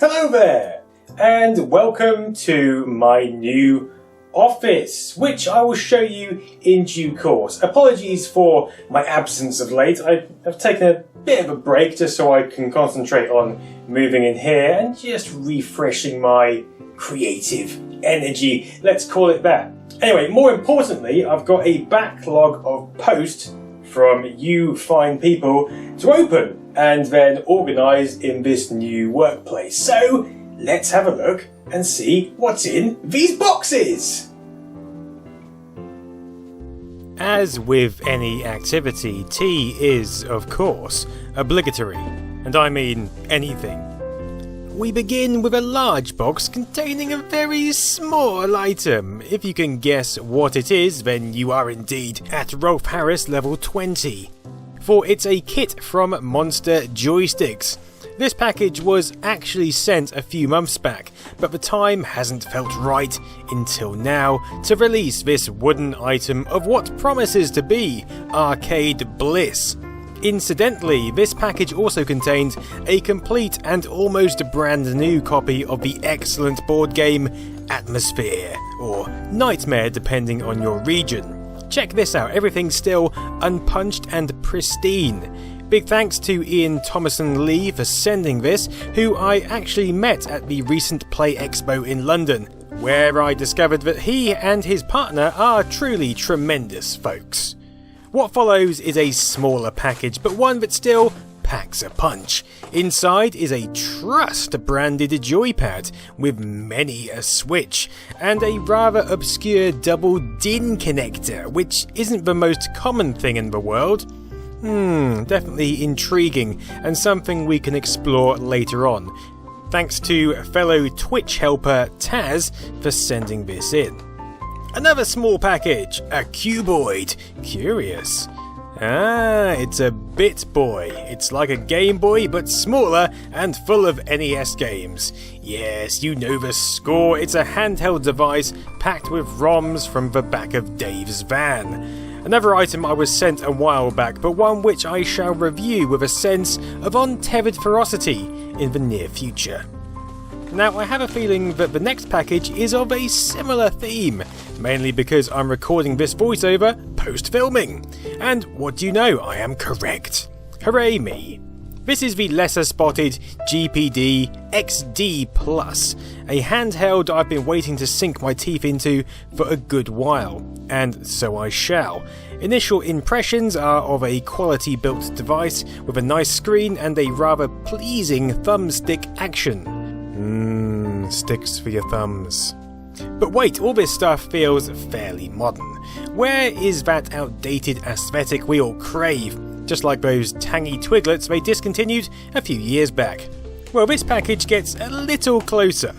Hello there, and welcome to my new office, which I will show you in due course. Apologies for my absence of late. I've taken a bit of a break just so I can concentrate on moving in here and just refreshing my creative energy, let's call it that. Anyway, more importantly, I've got a backlog of posts from you fine people to open and then organise in this new workplace. So let's have a look and see what's in these boxes. As with any activity, tea is, of course, obligatory, and I mean anything. We begin with a large box containing a very small item. If you can guess what it is, then you are indeed at Rolf Harris level 20. For it's a kit from Monster Joysticks. This package was actually sent a few months back, but the time hasn't felt right until now to release this wooden item of what promises to be arcade bliss. Incidentally, this package also contains a complete and almost brand new copy of the excellent board game Atmosphere, or Nightmare depending on your region. Check this out, everything's still unpunched and pristine. Big thanks to Ian Thomason Lee for sending this, who I actually met at the recent Play Expo in London, where I discovered that he and his partner are truly tremendous folks. What follows is a smaller package, but one that still packs a punch. Inside is a Trust branded joypad with many a switch, and a rather obscure double DIN connector, which isn't the most common thing in the world. Definitely intriguing, and something we can explore later on. Thanks to fellow Twitch helper Taz for sending this in. Another small package, a cuboid. Curious. It's a BitBoy. It's like a Game Boy but smaller and full of NES games. Yes, you know the score. It's a handheld device packed with ROMs from the back of Dave's van. Another item I was sent a while back, but one which I shall review with a sense of untethered ferocity in the near future. Now, I have a feeling that the next package is of a similar theme, mainly because I'm recording this voiceover post-filming. And what do you know, I am correct. Hooray me. This is the lesser spotted GPD XD Plus, a handheld I've been waiting to sink my teeth into for a good while, and so I shall. Initial impressions are of a quality built device with a nice screen and a rather pleasing thumbstick action. Sticks for your thumbs. But wait, all this stuff feels fairly modern. Where is that outdated aesthetic we all crave? Just like those tangy twiglets they discontinued a few years back. Well, this package gets a little closer.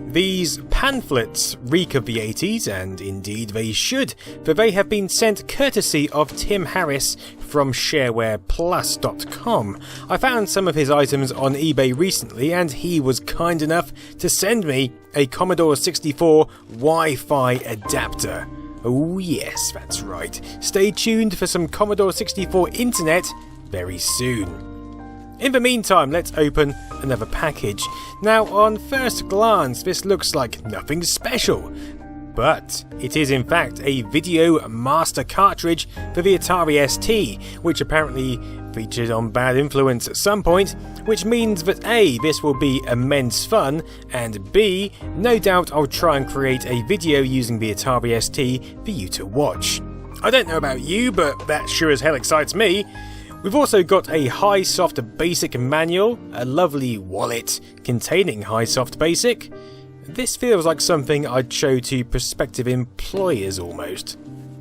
These pamphlets reek of the 80s, and indeed they should, for they have been sent courtesy of Tim Harris from SharewarePlus.com. I found some of his items on eBay recently, and he was kind enough to send me a Commodore 64 Wi-Fi adapter. Oh yes, that's right. Stay tuned for some Commodore 64 internet very soon. In the meantime, let's open another package. Now, on first glance, this looks like nothing special, but it is in fact a video master cartridge for the Atari ST, which apparently featured on Bad Influence at some point, which means that A, this will be immense fun, and B, no doubt I'll try and create a video using the Atari ST for you to watch. I don't know about you, but that sure as hell excites me. We've also got a HiSoft Basic manual, a lovely wallet containing HiSoft Basic. This feels like something I'd show to prospective employers almost.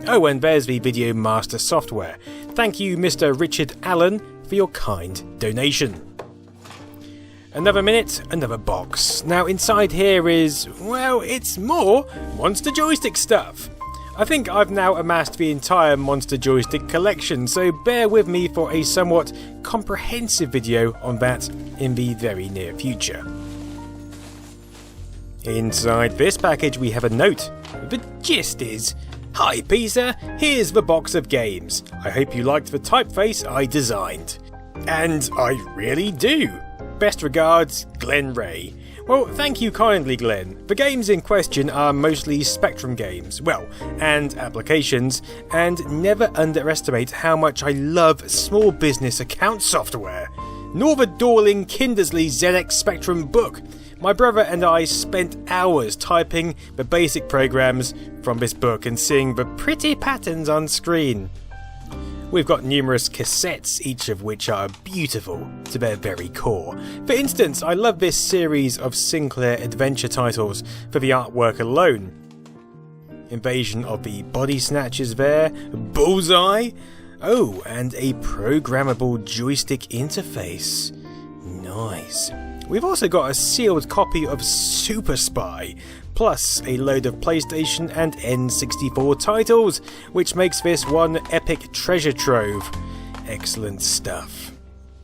Oh, and there's the Video Master software. Thank you, Mr. Richard Allen, for your kind donation. Another minute, another box. Now inside here is, well, it's more Monster Joystick stuff. I think I've now amassed the entire Monster Joystick collection, so bear with me for a somewhat comprehensive video on that in the very near future. Inside this package we have a note. The gist is, "Hi Pisa, here's the box of games. I hope you liked the typeface I designed." And I really do. Best regards, Glenn Ray. Well, thank you kindly, Glenn. The games in question are mostly Spectrum games, and applications, and never underestimate how much I love small business account software. Nor the Dorling Kindersley ZX Spectrum book. My brother and I spent hours typing the basic programs from this book and seeing the pretty patterns on screen. We've got numerous cassettes, each of which are beautiful to their very core. For instance, I love this series of Sinclair adventure titles for the artwork alone. Invasion of the Body Snatchers there, Bullseye, oh, and a programmable joystick interface. Nice. We've also got a sealed copy of Super Spy, plus a load of PlayStation and N64 titles, which makes this one epic treasure trove. Excellent stuff.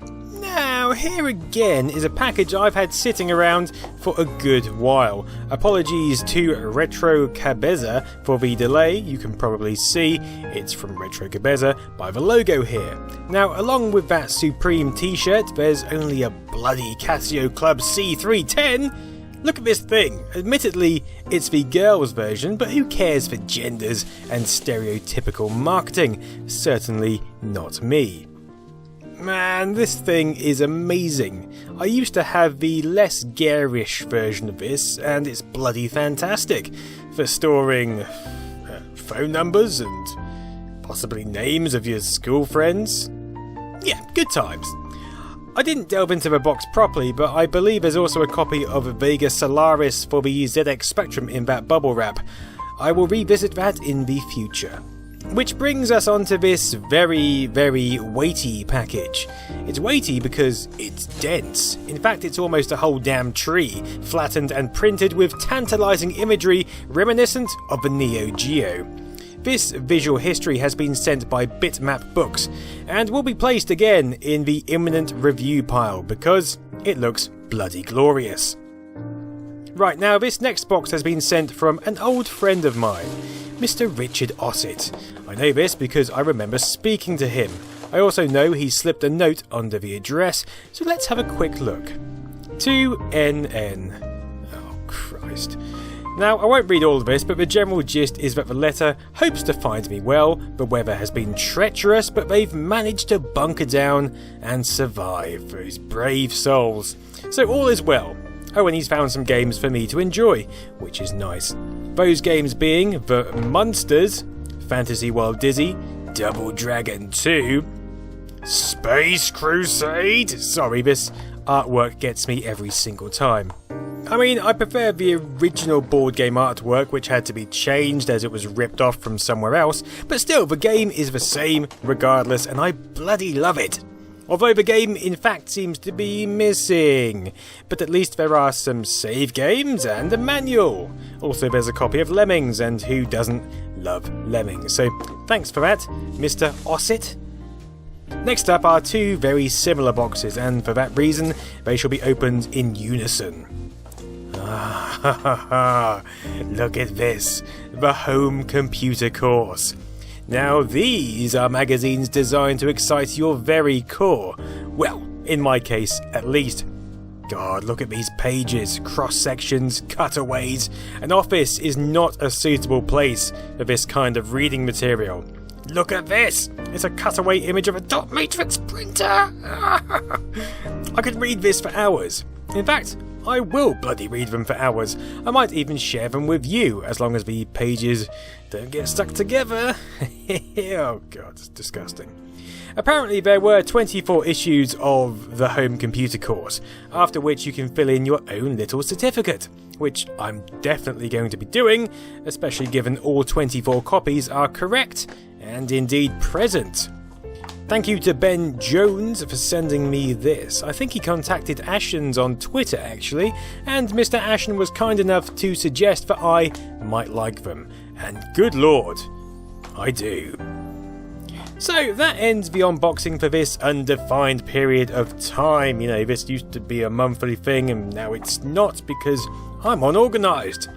Now, here again is a package I've had sitting around for a good while. Apologies to Retro Cabeza for the delay. You can probably see it's from Retro Cabeza by the logo here. Now, along with that Supreme t-shirt, there's only a bloody Casio Club C310. Look at this thing. Admittedly, it's the girls' version, but who cares for genders and stereotypical marketing? Certainly not me. Man, this thing is amazing. I used to have the less garish version of this, and it's bloody fantastic for storing phone numbers and possibly names of your school friends. Yeah, good times. I didn't delve into the box properly, but I believe there's also a copy of Vega Solaris for the ZX Spectrum in that bubble wrap. I will revisit that in the future. Which brings us onto this very, very weighty package. It's weighty because it's dense. In fact, it's almost a whole damn tree, flattened and printed with tantalising imagery reminiscent of the Neo Geo. This visual history has been sent by Bitmap Books, and will be placed again in the imminent review pile because it looks bloody glorious. Right, now this next box has been sent from an old friend of mine, Mr. Richard Ossett. I know this because I remember speaking to him. I also know he slipped a note under the address, so let's have a quick look. 2NN. Oh, Christ. Now, I won't read all of this, but the general gist is that the letter hopes to find me well. The weather has been treacherous, but they've managed to bunker down and survive, those brave souls. So all is well. Oh, and he's found some games for me to enjoy, which is nice. Those games being The Munsters, Fantasy World Dizzy, Double Dragon 2, Space Crusade. Sorry, this artwork gets me every single time. I mean, I prefer the original board game artwork, which had to be changed as it was ripped off from somewhere else, but still, the game is the same regardless, and I bloody love it. Although the game in fact seems to be missing, but at least there are some save games and a manual. Also there's a copy of Lemmings, and who doesn't love Lemmings? So thanks for that, Mr. Ossett. Next up are two very similar boxes, and for that reason they shall be opened in unison. Look at this, the home computer course. Now these are magazines designed to excite your very core. Well, in my case, at least. God, look at these pages, cross-sections, cutaways. An office is not a suitable place for this kind of reading material. Look at this! It's a cutaway image of a dot matrix printer! I could read this for hours. In fact, I will bloody read them for hours. I might even share them with you, as long as the pages don't get stuck together. Oh god, it's disgusting. Apparently there were 24 issues of the home computer course, after which you can fill in your own little certificate, which I'm definitely going to be doing, especially given all 24 copies are correct and indeed present. Thank you to Ben Jones for sending me this. I think he contacted Ashens on Twitter actually, and Mr. Ashen was kind enough to suggest that I might like them. And good lord, I do. So that ends the unboxing for this undefined period of time. You know, this used to be a monthly thing and now it's not because I'm unorganised.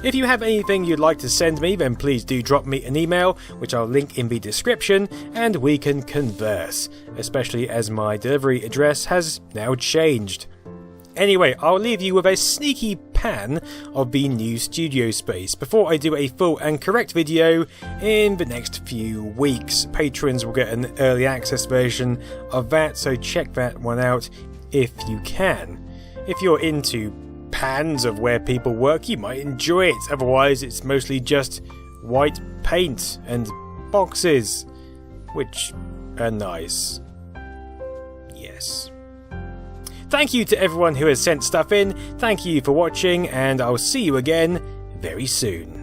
If you have anything you'd like to send me, then please do drop me an email, which I'll link in the description, and we can converse, especially as my delivery address has now changed. Anyway, I'll leave you with a sneaky pan of the new studio space before I do a full and correct video in the next few weeks. Patrons will get an early access version of that, so check that one out if you can. If you're into pans of where people work, you might enjoy it. Otherwise, it's mostly just white paint and boxes, which are nice. Yes. Thank you to everyone who has sent stuff in. Thank you for watching, and I'll see you again very soon.